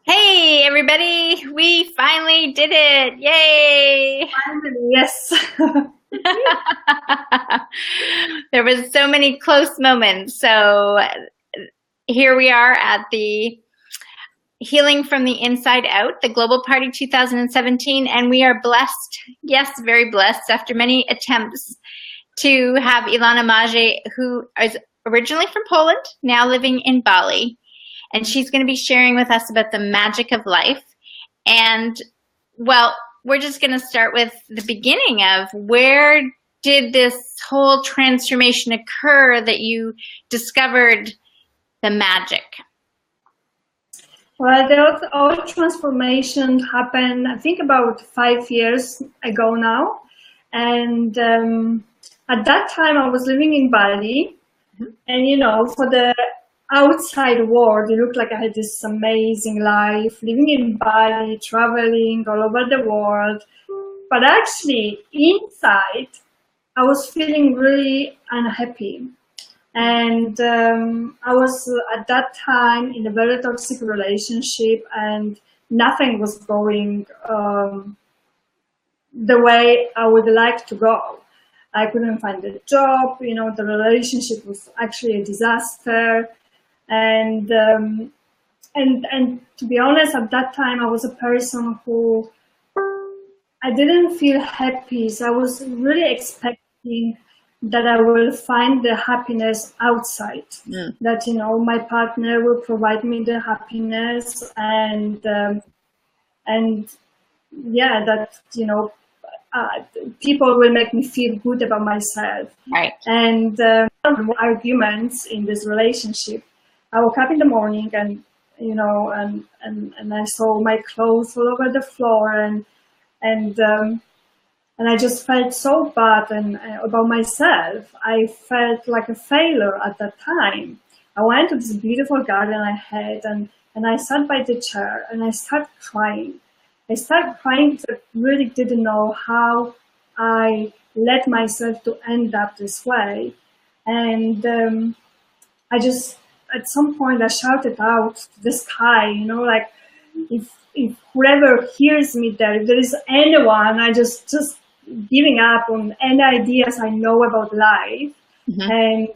Hey everybody, we finally did it. Yay! Finally, yes. There was so many close moments. So here we are at the Healing from the Inside Out, the Global Party 2017, and we are blessed, yes, very blessed, after many attempts to have Ilona Mage, who is originally from Poland, now living in Bali. And she's going to be sharing with us about the magic of life. And well, we're just going to start with the beginning of where did this whole transformation occur that you discovered the magic? Well, the whole transformation happened, I think, about 5 years ago now. And at that time, I was living in Bali. And, for the outside world, it looked like I had this amazing life, living in Bali, traveling all over the world. But actually, inside, I was feeling really unhappy. And I was at that time in a very toxic relationship, and nothing was going the way I would like to go. I couldn't find a job, the relationship was actually a disaster. And to be honest, at that time, I was a person who I didn't feel happy. So I was really expecting that I will find the happiness outside. That, my partner will provide me the happiness, and yeah, that, people will make me feel good about myself. Right. And arguments in this relationship. I woke up in the morning and, and I saw my clothes all over the floor, and I just felt so bad and about myself. I felt like a failure at that time. I went to this beautiful garden I had, and I sat by the chair and I started crying. I started crying because I really didn't know how I let myself to end up this way. And I just, at some point, I shouted out to the sky, like, if whoever hears me there, if there is anyone, I just giving up on any ideas I know about life. And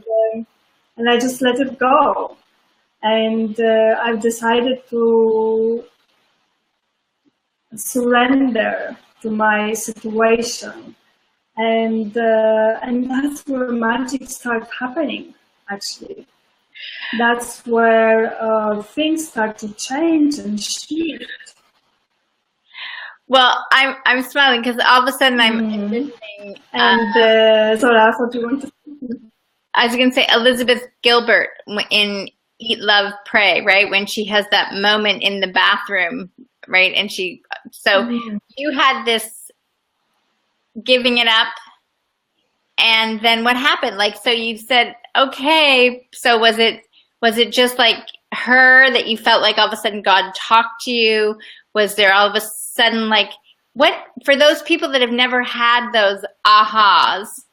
I just let it go. And I've decided to surrender to my situation. And that's where magic started happening, actually. That's where things start to change and shift. Well, I'm smiling because all of a sudden I'm envisioning. And so that's what you want to. I was going to say Elizabeth Gilbert in Eat, Love, Pray, right? When she has that moment in the bathroom, right? And you had this giving it up, and then what happened? Like, so you said, okay, so was it just like her that you felt like all of a sudden God talked to you? Was there all of a sudden, like, what, for those people that have never had those ahas?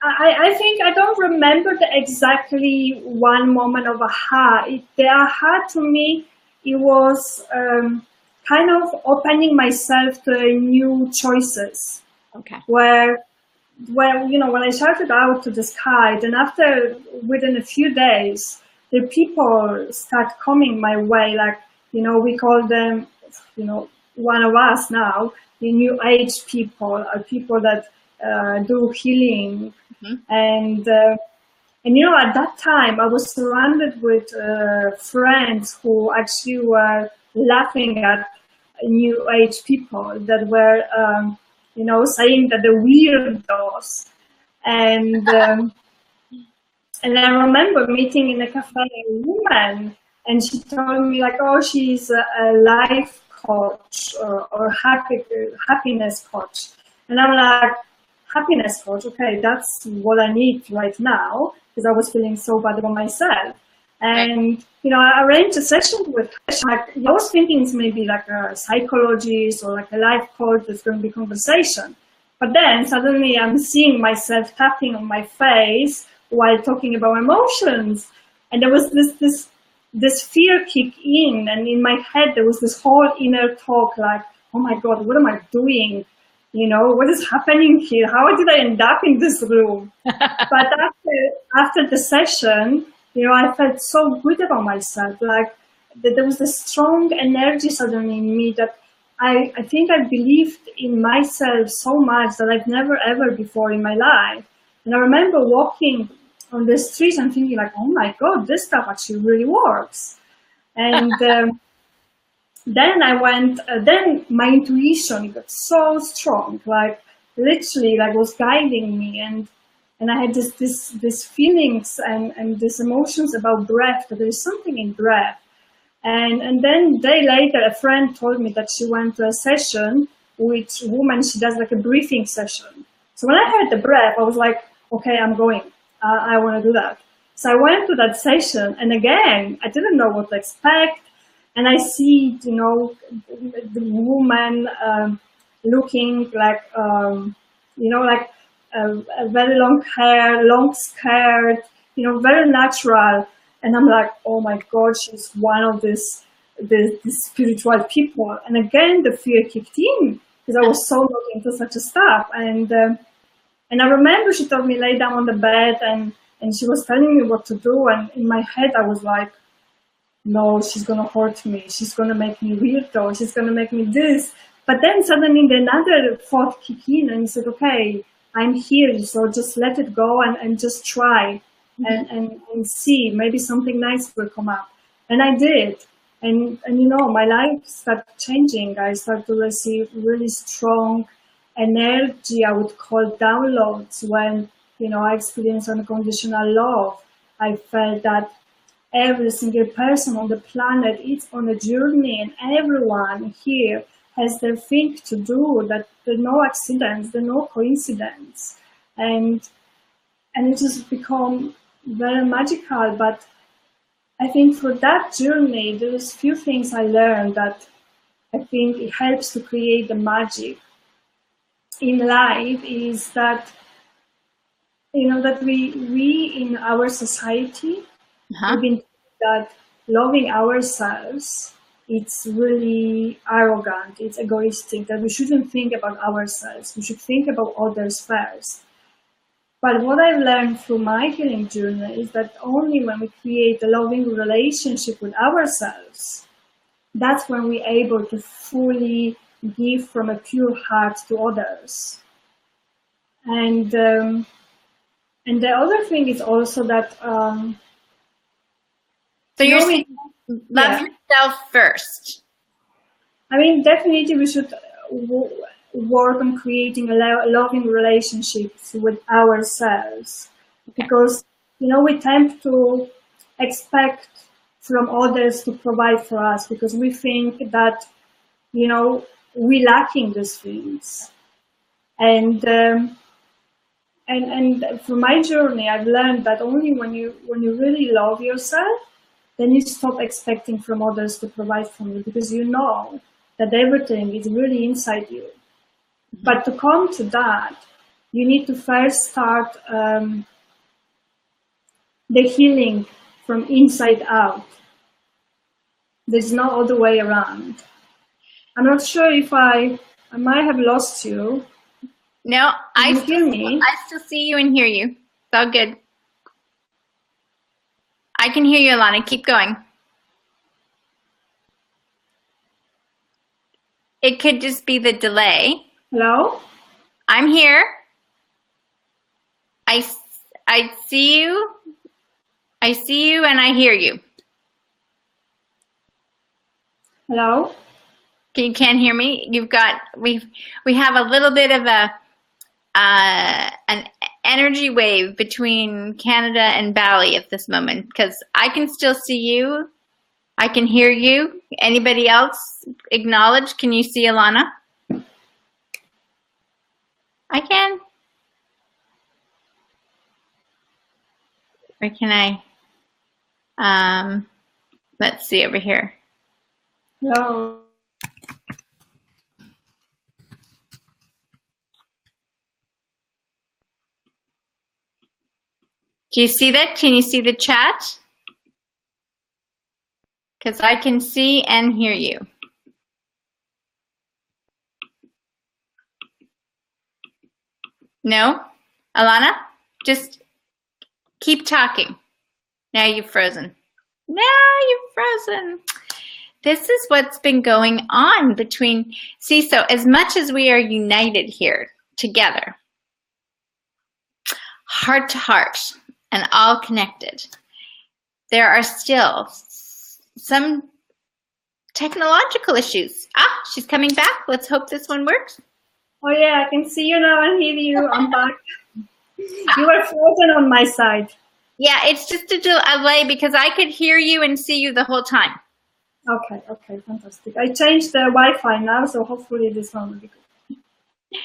I think I don't remember the exactly one moment of aha. The aha to me, it was kind of opening myself to new choices. Okay. Where when I shouted out to the sky, then within a few days, the people start coming my way. Like, we call them, one of us now, the new age people, are people that do healing. And at that time, I was surrounded with friends who actually were laughing at new age people that were, saying that they're weirdos. And I remember meeting in a cafe a woman, and she told me, like, oh, she's a life coach or happiness coach. And I'm like, happiness coach, okay, that's what I need right now, because I was feeling so bad about myself. And I arranged a session with her. Like, I was thinking it's maybe like a psychologist or like a life coach, that's going to be conversation. But then suddenly I'm seeing myself tapping on my face while talking about emotions, and there was this this fear kicked in, and in my head there was this whole inner talk like, oh my God, what am I doing? You know, what is happening here? How did I end up in this room? But after the session, you know, I felt so good about myself. Like there was this strong energy suddenly in me that I think I believed in myself so much that I've never ever before in my life. And I remember walking on the streets and thinking like, oh my God, this stuff actually really works. And then I went, then my intuition got so strong, like literally like was guiding me. And I had this feelings and these emotions about breath, that there is something in breath. And then a day later, a friend told me that she went to a session with a woman, she does like a briefing session. So when I heard the breath, I was like, okay, I'm going. I want to do that. So I went to that session, and again, I didn't know what to expect. And I see, you know, the woman looking like, you know, like a very long hair, long skirt, you know, very natural. And I'm like, oh my God, she's one of these spiritual people. And again, the fear kicked in because I was so not into such a stuff. And I remember she told me lay down on the bed and she was telling me what to do. And in my head, I was like, no, she's going to hurt me. She's going to make me weirdo. She's going to make me this. But then suddenly another thought kicked in and said, okay, I'm here. So just let it go and just try. And see, maybe something nice will come up. And I did. And you know, my life started changing. I started to receive really strong energy, I would call downloads, when, you know, I experienced unconditional love. I felt that every single person on the planet is on a journey, and everyone here has their thing to do, that there are no accidents, there are no coincidence. And it just become very magical. But I think for that journey, there's few things I learned that I think it helps to create the magic in life, is that, you know, that we in our society, we've been told that loving ourselves, it's really arrogant, it's egoistic, that we shouldn't think about ourselves, we should think about others first. But what I've learned through my healing journey is that only when we create a loving relationship with ourselves, that's when we're able to fully give from a pure heart to others. And the other thing is also that so you're saying love yourself first. I mean, definitely we should work on creating a loving relationships with ourselves, because, you know, we tend to expect from others to provide for us because we think that, you know, we're lacking these things. And for my journey, I've learned that only when you really love yourself, then you stop expecting from others to provide for you, because you know that everything is really inside you. But to come to that, you need to first start the healing from inside out. There's no other way around. I'm not sure if I might have lost you. No, Can you hear me? I still see you and hear you. It's all good. I can hear you, Ilona. Keep going. It could just be the delay. Hello? I'm here. I see you. I see you and I hear you. Hello? You can't hear me? You've got, we have a little bit of an energy wave between Canada and Bali at this moment, because I can still see you. I can hear you. Anybody else acknowledge? Can you see Ilona? I can. Or can I? Let's see over here. Hello? Do you see that? Can you see the chat? Because I can see and hear you. No? Ilona? Just keep talking. Now you've frozen. Now you've frozen. This is what's been going on between, see, so as much as we are united here together, heart to heart and all connected, there are still some technological issues. Ah, she's coming back. Let's hope this one works. Oh yeah, I can see you now and hear you. I'm back. You were frozen on my side. Yeah, it's just a delay because I could hear you and see you the whole time. Okay, fantastic. I changed the Wi-Fi now, so hopefully this one will be good.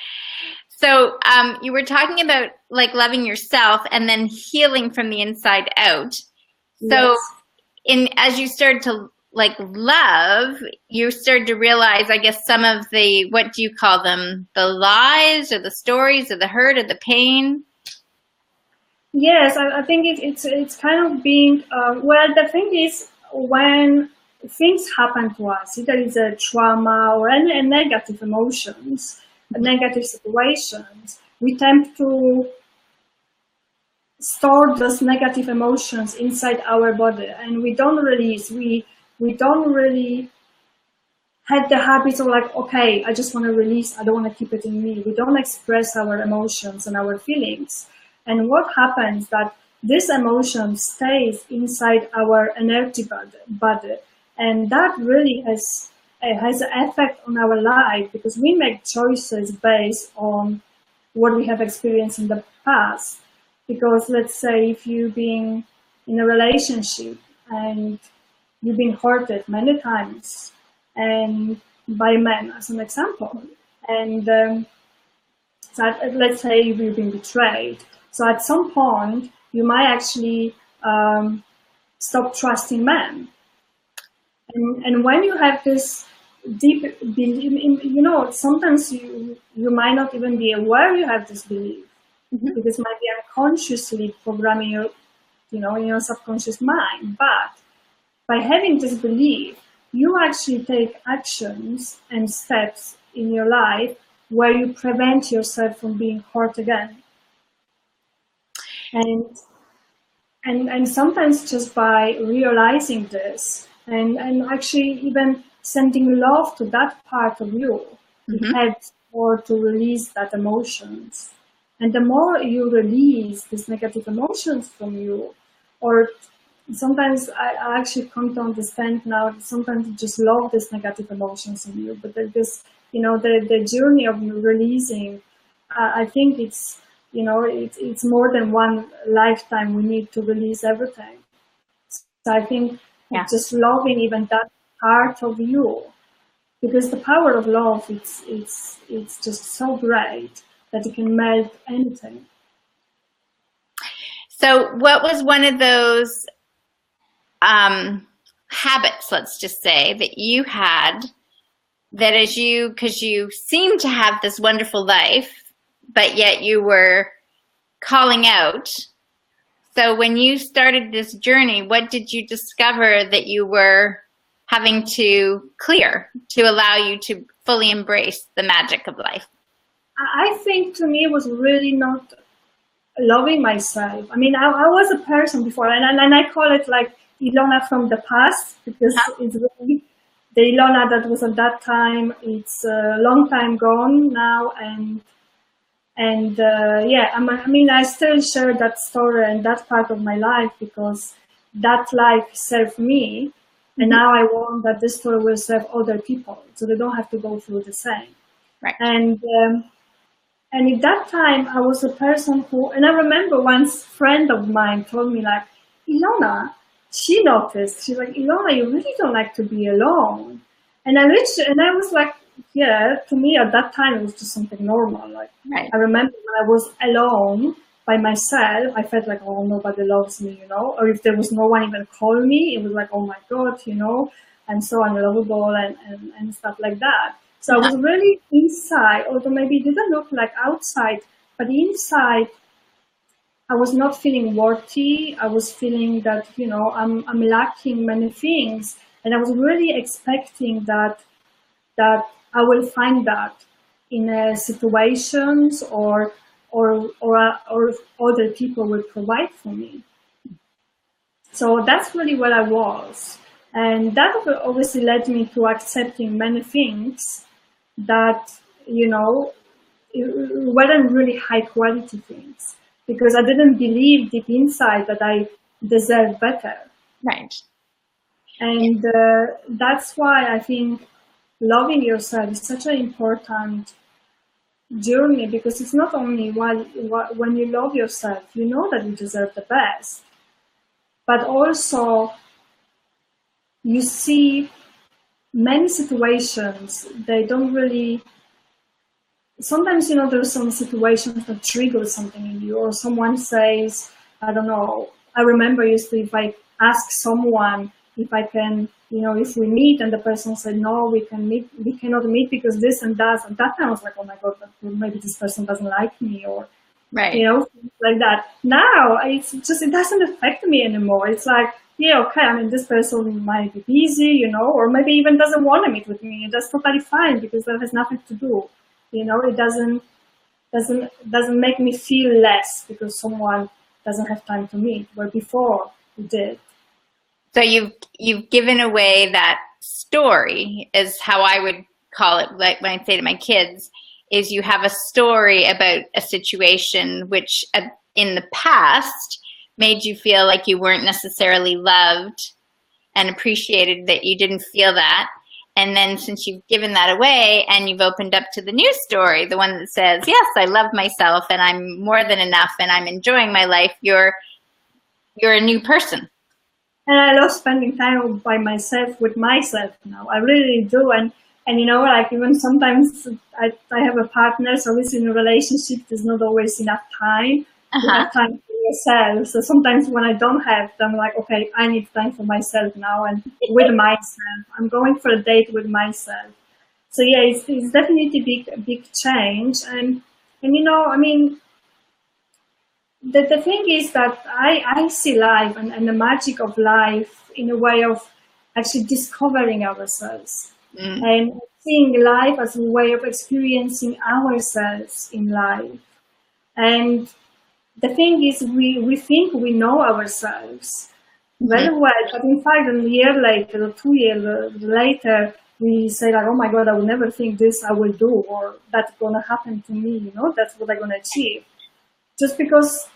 So you were talking about like loving yourself and then healing from the inside out. So Yes. as you started to like love, you started to realize, I guess, some of the, what do you call them? The lies or the stories or the hurt or the pain? Yes, I think it's kind of being, well, the thing is, when things happen to us, either it's a trauma or any negative emotions, negative situations, we tend to store those negative emotions inside our body, and we don't release. We don't really had the habit of like, okay, I just want to release. I don't want to keep it in me. We don't express our emotions and our feelings. And what happens that this emotion stays inside our energy body, and that really has an effect on our life, because we make choices based on what we have experienced in the past. Because let's say if you've been in a relationship and you've been hurted many times, and by men as an example, and that, let's say you've been betrayed. So at some point, you might actually stop trusting men. And when you have this deep belief, you know, sometimes you might not even be aware you have this belief, because it might be unconsciously programming your, you know, in your subconscious mind. But by having this belief, you actually take actions and steps in your life where you prevent yourself from being hurt again. And sometimes just by realizing this and actually even sending love to that part of you, it helps more to release that emotions. And the more you release these negative emotions from you, or sometimes I actually come to understand now that sometimes you just love these negative emotions in you, but this, you know, the journey of releasing, I think it's, you know, it's more than one lifetime we need to release everything. So I think just loving even that part of you, because the power of love, it's just so great that it can melt anything. So what was one of those habits, let's just say, that you had that as you, because you seem to have this wonderful life, but yet you were calling out. So when you started this journey, what did you discover that you were having to clear to allow you to fully embrace the magic of life? I think to me it was really not loving myself. I mean, I was a person before, and I call it like Ilona from the past, because it's really the Ilona that was at that time. It's a long time gone now, and yeah, I mean, I still share that story and that part of my life, because that life served me, and now I want that this story will serve other people, so they don't have to go through the same. Right. And at that time, I was a person who, and I remember once a friend of mine told me, like, Ilona, she noticed, she's like, Ilona, you really don't like to be alone. And I was like, yeah, to me at that time, it was just something normal. Like, I remember when I was alone by myself, I felt like, oh, nobody loves me, you know, or if there was no one even call me, it was like, oh my God, you know, I'm so unlovable and stuff like that. So I was really inside, although maybe it didn't look like outside, but inside, I was not feeling worthy. I was feeling that, you know, I'm lacking many things. And I was really expecting that I will find that in situations or other people will provide for me. So that's really what I was. And that obviously led me to accepting many things that, weren't really high quality things, because I didn't believe deep inside that I deserve better. Right. And that's why I think loving yourself is such an important journey, because it's not only when you love yourself, you know that you deserve the best, but also you see many situations, they don't really, sometimes, there's some situations that trigger something in you, or someone says, I don't know, I remember used to, if I ask someone if I can, if we meet, and the person said, no, we cannot meet because this and that. And that time I was like, oh my God, maybe this person doesn't like me, or, Right. Like that. Now, it doesn't affect me anymore. It's like, yeah, okay, I mean, this person might be busy, or maybe even doesn't want to meet with me. That's totally fine, because that has nothing to do. It doesn't make me feel less because someone doesn't have time to meet, where before it did. So you've given away that story, is how I would call it. Like when I say to my kids, is you have a story about a situation which in the past made you feel like you weren't necessarily loved and appreciated, that you didn't feel that. And then since you've given that away and you've opened up to the new story, the one that says, yes, I love myself and I'm more than enough and I'm enjoying my life, you're a new person. And I love spending time by myself, with myself now. I really do. And like, even sometimes I have a partner, so obviously in a relationship, there's not always enough time to have time for yourself. So sometimes when I don't have, I'm like, okay, I need time for myself now, and with myself. I'm going for a date with myself. So yeah, it's definitely a big change. And I mean, the thing is that I see life and the magic of life in a way of actually discovering ourselves. And seeing life as a way of experiencing ourselves in life. And the thing is, we think we know ourselves very well, but in fact, a year later, or 2 years later, we say like, oh my God, I will never think this I will do, or that's going to happen to me, that's what I'm going to achieve. Just because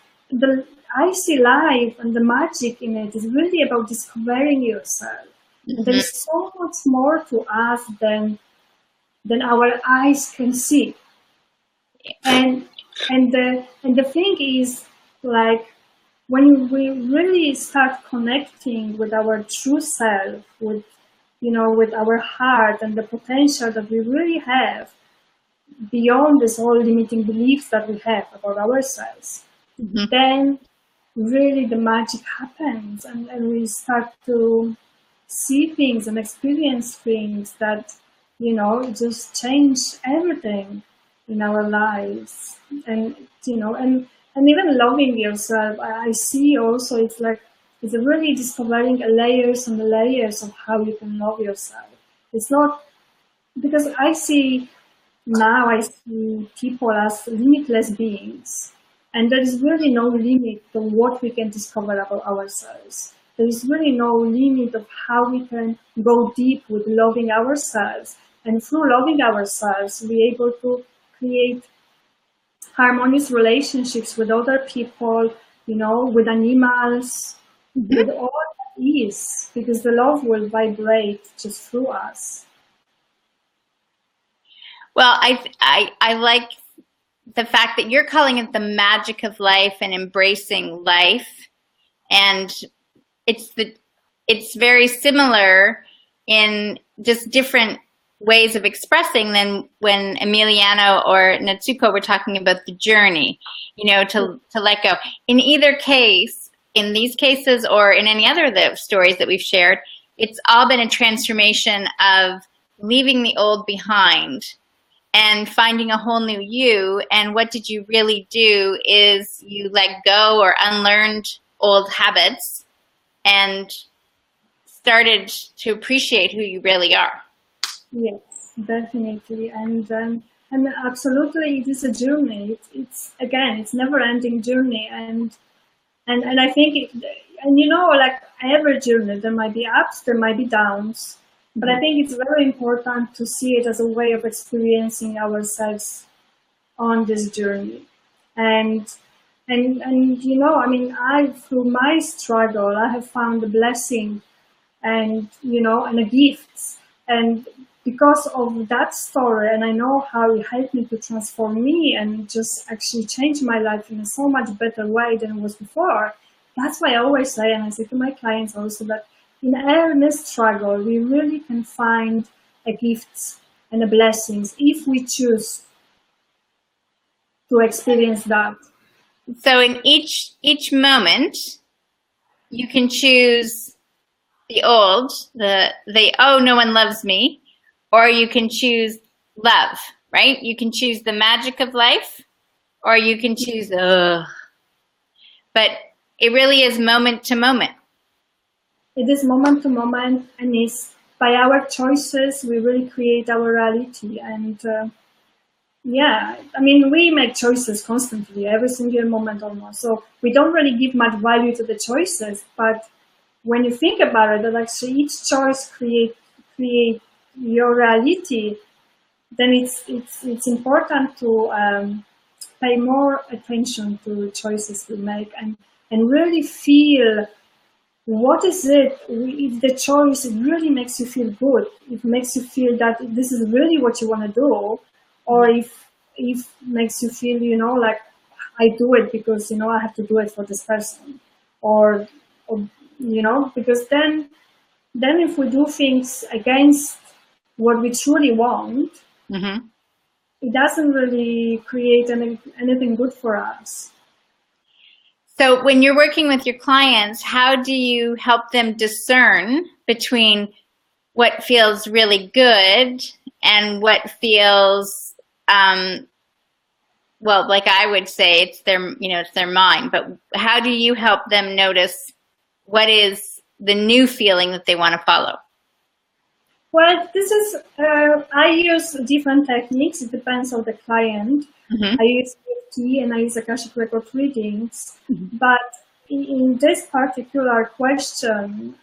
I see life and the magic in it is really about discovering yourself. There is so much more to us than our eyes can see. And the thing is, like, when we really start connecting with our true self, with with our heart and the potential that we really have beyond this all limiting beliefs that we have about ourselves, then really the magic happens, and we start to see things and experience things that just change everything in our lives. And and even loving yourself, I see also, it's really discovering layers and layers of how you can love yourself. It's not, because I see people as limitless beings, and there is really no limit to what we can discover about ourselves. There is really no limit of how we can go deep with loving ourselves, and through loving ourselves, be able to create harmonious relationships with other people, with animals, with all that is, because the love will vibrate just through us. Well, I like the fact that you're calling it the magic of life and embracing life, and it's very similar in just different ways of expressing than when Emiliano or Natsuko were talking about the journey, to let go. In either case, in these cases or in any other of the stories that we've shared, it's all been a transformation of leaving the old behind and finding a whole new you. And what did you really do is you let go or unlearned old habits and started to appreciate who you really are. Yes, definitely. And absolutely, it is a journey. It's again, it's never-ending journey. And I think, and you know, like every journey, there might be ups, there might be downs. But I think it's very important to see it as a way of experiencing ourselves on this journey. And you know, I mean, through my struggle, I have found a blessing and, you know, and a gift. And because of that story, and I know how it helped me to transform me and just actually change my life in a so much better way than it was before. That's why I always say, and I say to my clients also, that in every struggle, we really can find a gift and a blessings if we choose to experience that. So in each moment, you can choose the old, the oh, no one loves me, or you can choose love, right? You can choose the magic of life, or you can choose ugh. But it really is moment to moment. It is moment to moment, and it's by our choices we really create our reality. And yeah, I mean, we make choices constantly, every single moment almost. So we don't really give much value to the choices, but when you think about it, that actually each choice create your reality, then it's important to pay more attention to the choices we make and really feel what is it. If the choice it really makes you feel good, it makes you feel that this is really what you want to do, or if makes you feel, you know, like I do it because, you know, I have to do it for this person, or you know, because then if we do things against what we truly want, it doesn't really create anything good for us. So when you're working with your clients, how do you help them discern between what feels really good and what feels, well, like I would say, it's their, you know, it's their mind, but how do you help them notice what is the new feeling that they want to follow? Well, this is, I use different techniques. It depends on the client. I use EFT and I use Akashic Record readings. But in this particular question,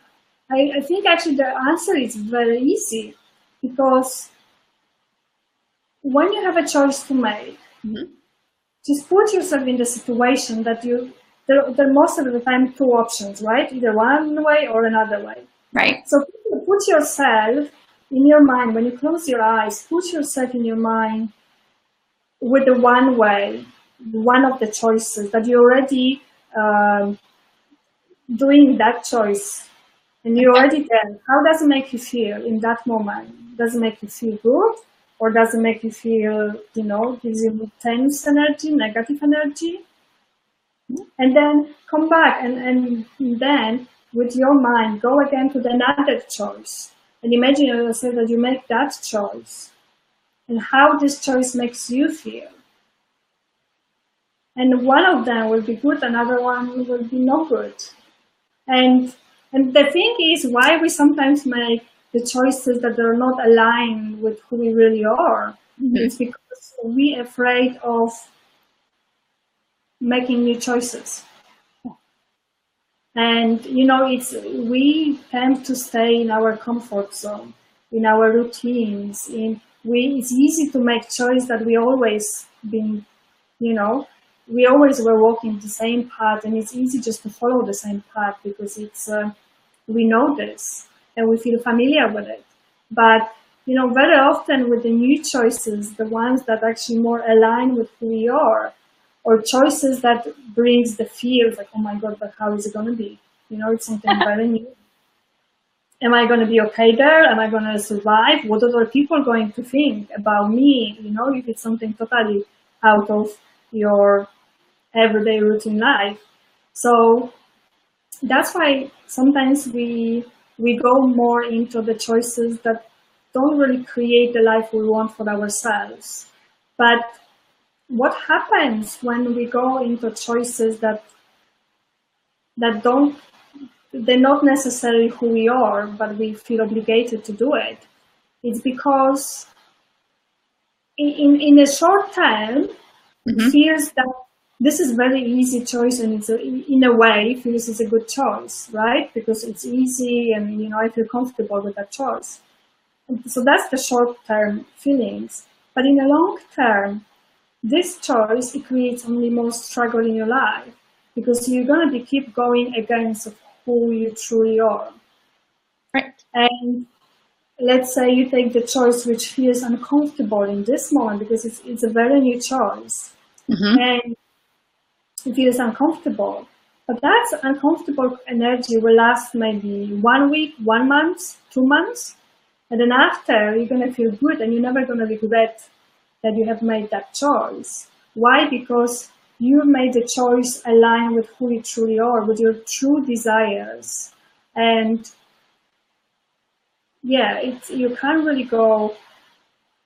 I think actually the answer is very easy, because when you have a choice to make, just put yourself in the situation that there are most of the time two options, right? Either one way or another way. Right. So put yourself in your mind, when you close your eyes, put yourself in your mind with the one way, one of the choices that you're already doing that choice. And you're already there. How does it make you feel in that moment? Does it make you feel good? Or does it make you feel, you know, gives you tense energy, negative energy? And then come back and then with your mind, go again to another choice. And imagine yourself that you make that choice and how this choice makes you feel. And one of them will be good, another one will be not good. And the thing is, why we sometimes make the choices that are not aligned with who we really are, it's because we're afraid of making new choices. And, you know, we tend to stay in our comfort zone, in our routines. It's easy to make choice that we always been, you know, we always were walking the same path, and it's easy just to follow the same path because it's, we know this and we feel familiar with it. But, you know, very often with the new choices, the ones that actually more align with who we are, or choices that brings the fear, like, oh my God, but how is it going to be? You know, it's something very new. Am I going to be okay there? Am I going to survive? What are other people going to think about me? You know, if it's something totally out of your everyday routine life. So that's why sometimes we go more into the choices that don't really create the life we want for ourselves. But what happens when we go into choices that don't they're not necessarily who we are, but we feel obligated to do it. It's because in the short term, it feels that this is very easy choice, and it's in a way feels it's a good choice, right? Because it's easy, and I feel comfortable with that choice. So that's the short term feelings. But in the long term, this choice, it creates only more struggle in your life, because you're going to keep going against who you truly are. Right. And let's say you take the choice which feels uncomfortable in this moment, because it's a very new choice. And it feels uncomfortable. But that uncomfortable energy will last maybe 1 week, 1 month, 2 months. And then after, you're going to feel good, and you're never going to regret that you have made that choice. Why? Because you made the choice aligned with who you truly are, with your true desires. And yeah, you can't really go,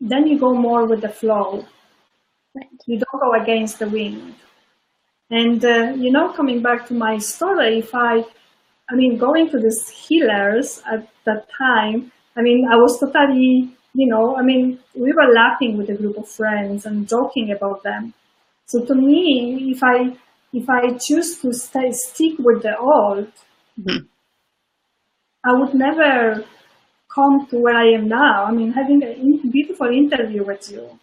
then you go more with the flow. Right. You don't go against the wind. And, coming back to my story, going to these healers at that time, I was totally, we were laughing with a group of friends and joking about them. So to me, if I choose to stick with the old, I would never come to where I am now. Having a beautiful interview with you.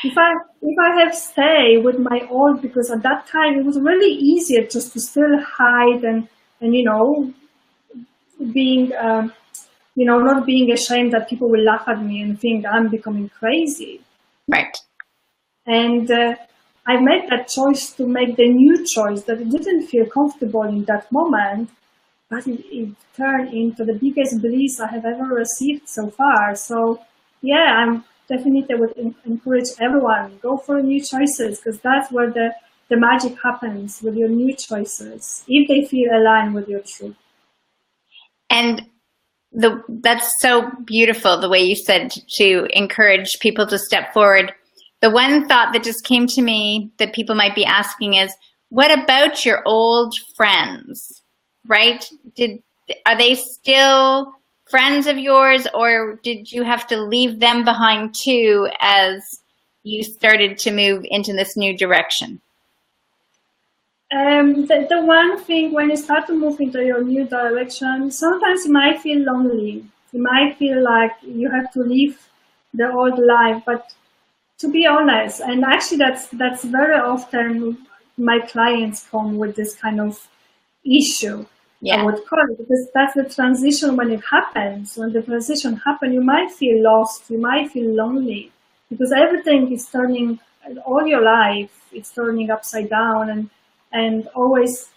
If I have stayed with my old, because at that time it was really easier just to still hide and being not being ashamed that people will laugh at me and think I'm becoming crazy. Right. And I made that choice to make the new choice that it didn't feel comfortable in that moment, but it turned into the biggest bliss I have ever received so far. So yeah, I'm definitely would encourage everyone, go for new choices, because that's where the magic happens with your new choices, if they feel aligned with your truth. And that's so beautiful, the way you said to encourage people to step forward. The one thought that just came to me that people might be asking is, what about your old friends, right? Are they still friends of yours, or did you have to leave them behind too as you started to move into this new direction? The one thing, when you start to move into your new direction, sometimes you might feel lonely. You might feel like you have to leave the old life. But to be honest, and actually that's very often my clients come with this kind of issue. Yeah. I would call it, because that's the transition. When it happens, when the transition happens, you might feel lost, you might feel lonely, because everything is turning, all your life, it's turning upside down, and always,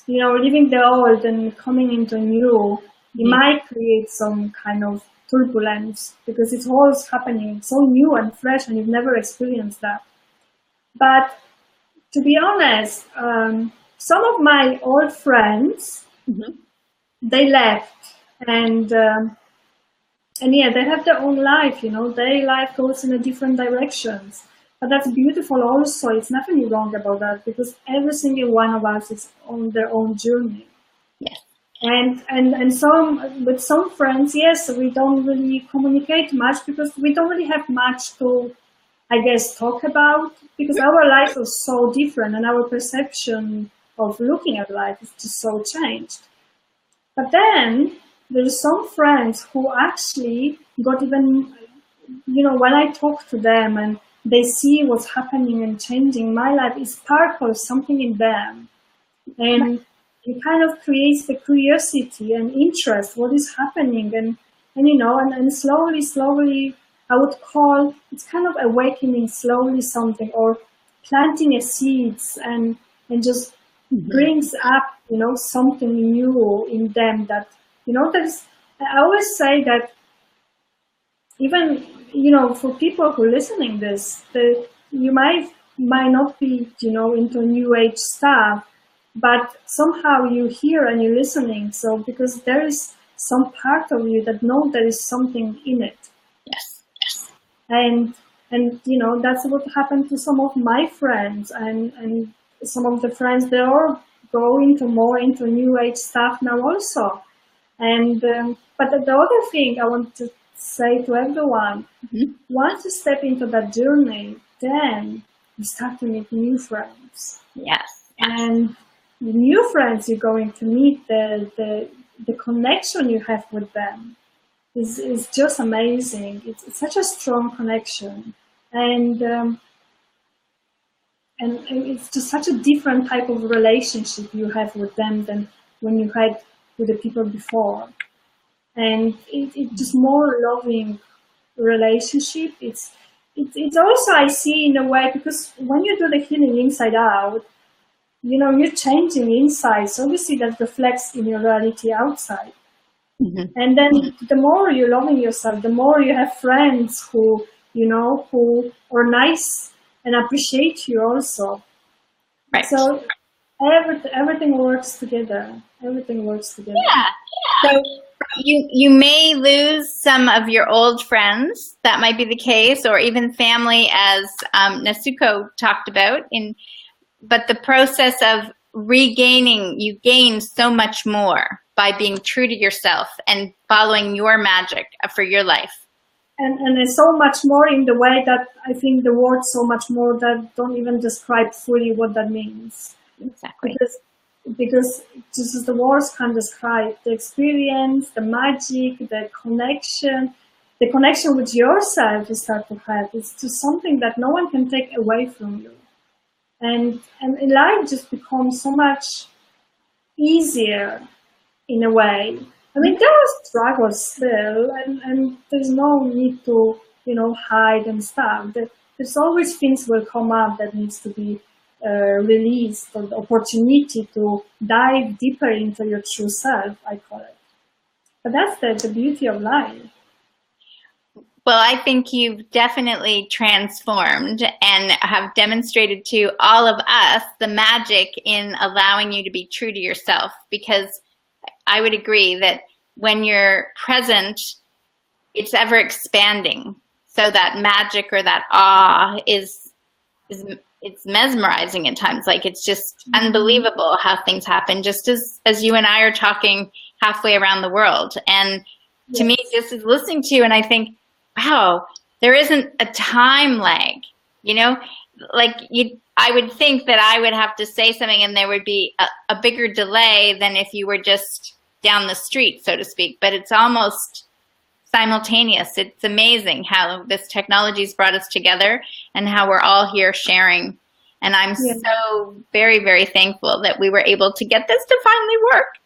leaving the old and coming into new, it might create some kind of turbulence, because it's always happening so new and fresh, and you've never experienced that. But to be honest, some of my old friends, they left, and yeah, they have their own life. Their life goes in a different directions. But that's beautiful also. It's nothing wrong about that, because every single one of us is on their own journey. Yes. And with some friends, yes, we don't really communicate much, because we don't really have much to, I guess, talk about, because our life is so different, and our perception of looking at life is just so changed. But then there's some friends who actually got even, when I talk to them and they see what's happening and changing, my life, it sparkles something in them. And it kind of creates the curiosity and interest, what is happening. And slowly, I would call, it's kind of awakening slowly something, or planting a seeds, and just brings up, something new in them that, I always say that even, for people who are listening this, you might not be, into new age stuff, but somehow you hear and you're listening. So because there is some part of you that know there is something in it. Yes. And that's what happened to some of my friends, and some of the friends, they are go into more into New Age stuff now also. And but the other thing I want to say to everyone, once you step into that journey, then you start to meet new friends. Yes. And the new friends you're going to meet, the connection you have with them is just amazing. It's such a strong connection, and it's just such a different type of relationship you have with them than when you had with the people before. And it's just more loving relationship. It's also, I see, in a way, because when you do the healing inside out, you know, you're changing inside, so obviously that reflects in your reality outside. And then the more you're loving yourself, the more you have friends who, you know, who are nice and appreciate you also. Right. So everything works together. Everything works together. Yeah. So you may lose some of your old friends. That might be the case, or even family, as Nasuko talked about. But the process of regaining, you gain so much more by being true to yourself and following your magic for your life. And there's so much more in the way that I think the words so much more that don't even describe fully what that means. Exactly. Because just as the words can't describe the experience, the magic, the connection with yourself you start to have. It's just something that no one can take away from you. And life just becomes so much easier in a way. I mean, there are struggles still, and there's no need to, you know, hide and stuff. There's always things will come up that needs to be released, or the opportunity to dive deeper into your true self, I call it. But that's the beauty of life. Well, I think you've definitely transformed and have demonstrated to all of us the magic in allowing you to be true to yourself, because I would agree that when you're present, it's ever expanding. So that magic or that awe is it's mesmerizing at times. Like, it's just unbelievable how things happen, just as you and I are talking halfway around the world. And to me, this is listening to you, and I think, wow, there isn't a time lag, you know, like I would think that I would have to say something and there would be a bigger delay than if you were just down the street, so to speak, but it's almost simultaneous. It's amazing how this technology's brought us together and how we're all here sharing. And I'm so very, very thankful that we were able to get this to finally work.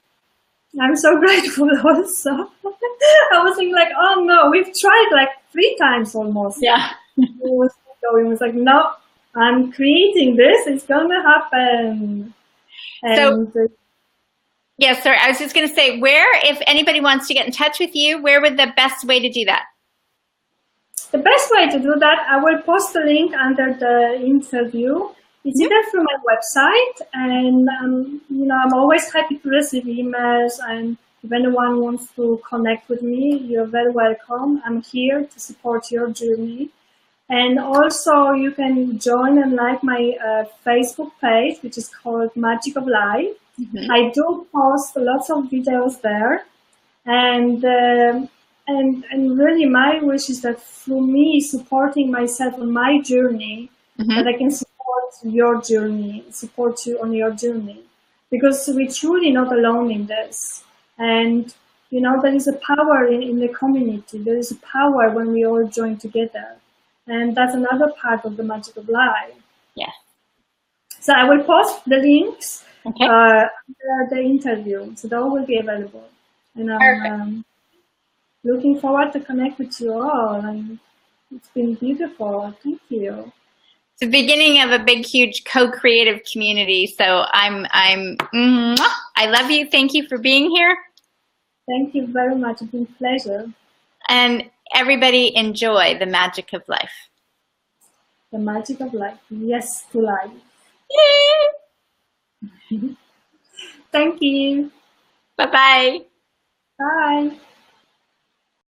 I'm so grateful also. I was thinking like, oh no, we've tried like 3 times almost. Yeah. It was like, no, I'm creating this. It's going to happen. And yes, sir. I was just going to say, where, if anybody wants to get in touch with you, where would the best way to do that? The best way to do that, I will post the link under the interview. It's either through my website, and you know, I'm always happy to receive emails, and if anyone wants to connect with me, you're very welcome. I'm here to support your journey. And also you can join and like my Facebook page, which is called Magic of Life. I do post lots of videos there, and really my wish is that through me supporting myself on my journey, that I can support your journey, support you on your journey, because we're truly not alone in this. And you know, there is a power in the community. There is a power when we all join together, and that's another part of the magic of life. Yes. So I will post the links. Okay. The interview, so that will be available, and I'm looking forward to connect with you all. And it's been beautiful. Thank you. It's the beginning of a big, huge co-creative community. So I love you. Thank you for being here. Thank you very much. It's been a pleasure. And everybody enjoy the magic of life. The magic of life. Yes to life. Yay! Thank you. Bye-bye. Bye.